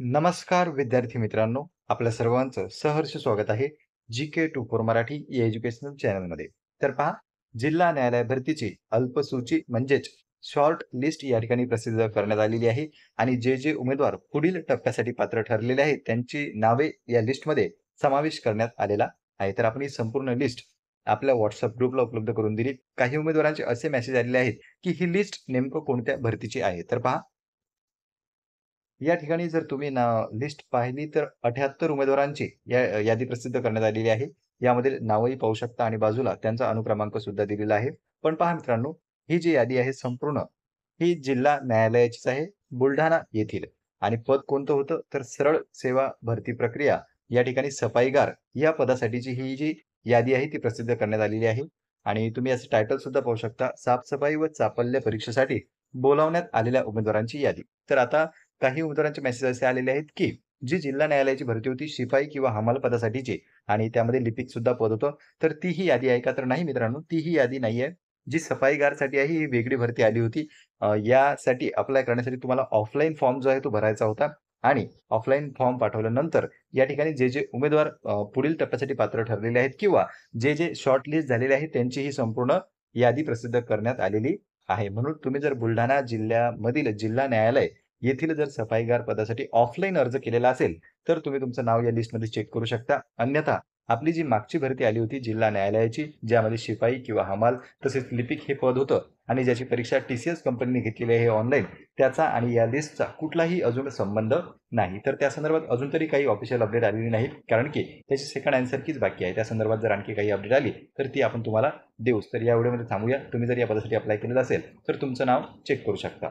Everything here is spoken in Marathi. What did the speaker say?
नमस्कार विद्यार्थी मित्रांनो, आपल्या सर्वांचं सहर्ष स्वागत आहे GK24 मराठी या एज्युकेशनल चॅनलमध्ये. तर पहा, जिल्हा न्यायालय भरतीची अल्पसूची म्हणजेच शॉर्ट लिस्ट या ठिकाणी प्रसिद्ध करण्यात आलेली आहे आणि जे उमेदवार पुढील टप्प्यासाठी पात्र ठरलेले आहेत त्यांची नावे या लिस्टमध्ये समावेश करण्यात आलेला आहे. तर आपण ही संपूर्ण लिस्ट आपल्या WhatsApp ग्रुपला उपलब्ध करून दिली. काही उमेदवारांचे असे मेसेज आलेले आहेत की ही लिस्ट नेमकं कोणत्या भरतीची आहे. तर पहा, या ठिकाणी जर तुम्ही लिस्ट पाहिली तर 78 उमेदवारांची यादी प्रसिद्ध करण्यात आलेली आहे. यामध्ये नावही पाहू शकता आणि बाजूला त्यांचा अनुक्रमांक सुद्धा दिलेला आहे. पण पहा मित्रांनो, ही जी यादी आहे संपूर्ण ही जिल्हा न्यायालयाचीच आहे, बुलढाणा येथील. आणि पद कोणतं होतं तर सरळ सेवा भरती प्रक्रिया या ठिकाणी सफाईगार या पदासाठीची ही जी यादी आहे ती प्रसिद्ध करण्यात आलेली आहे. आणि तुम्ही याचं टायटल सुद्धा पाहू शकता, साफसफाई व चापल्य परीक्षेसाठी बोलावण्यात आलेल्या उमेदवारांची यादी. तर आता काही उमेदवारांचे मेसेज असे आलेले आहेत, की जी जिल्हा न्यायालयाची भरती होती शिपाई किंवा हमाल पदासाठीची आणि त्यामध्ये लिपिक सुद्धा पद होतं. तर ती ही यादी आहे का? तर नाही मित्रांनो, ती ही यादी नाहीये. जी सफाईगारसाठी आहे ही वेगळी भरती आली होती. यासाठी अप्लाय करण्यासाठी तुम्हाला ऑफलाईन फॉर्म जो आहे तो भरायचा होता आणि ऑफलाईन फॉर्म पाठवल्यानंतर या ठिकाणी जे उमेदवार पुढील टप्प्यासाठी पात्र ठरलेले आहेत किंवा जे शॉर्ट लिस्ट झालेले आहेत त्यांची ही संपूर्ण यादी प्रसिद्ध करण्यात आलेली आहे. म्हणून तुम्ही जर बुलढाणा जिल्ह्यामधील जिल्हा न्यायालय येथील जर सफाईगार पदासाठी ऑफलाईन अर्ज केलेला असेल, तर तुम्ही तुमचं नाव या लिस्टमध्ये चेक करू शकता. अन्यथा आपली जी मागची भरती आली होती जिल्हा न्यायालयाची, ज्यामध्ये शिपाई किंवा हमाल तसेच लिपिक हे पद होतं आणि ज्याची परीक्षा TCS कंपनीने घेतलेली आहे ऑनलाईन, त्याचा आणि या लिस्टचा कुठलाही अजून संबंध नाही. तर त्या संदर्भात अजून तरी काही ऑफिशियल अपडेट आलेली नाही, कारण की त्याची सेकंड आन्सर बाकी आहे. त्या संदर्भात जर आणखी काही अपडेट आली, तर ती आपण तुम्हाला देऊच. तर या व्हिडिओमध्ये थांबूया. तुम्ही जर या पदासाठी अप्लाय केलेलं असेल, तर तुमचं नाव चेक करू शकता.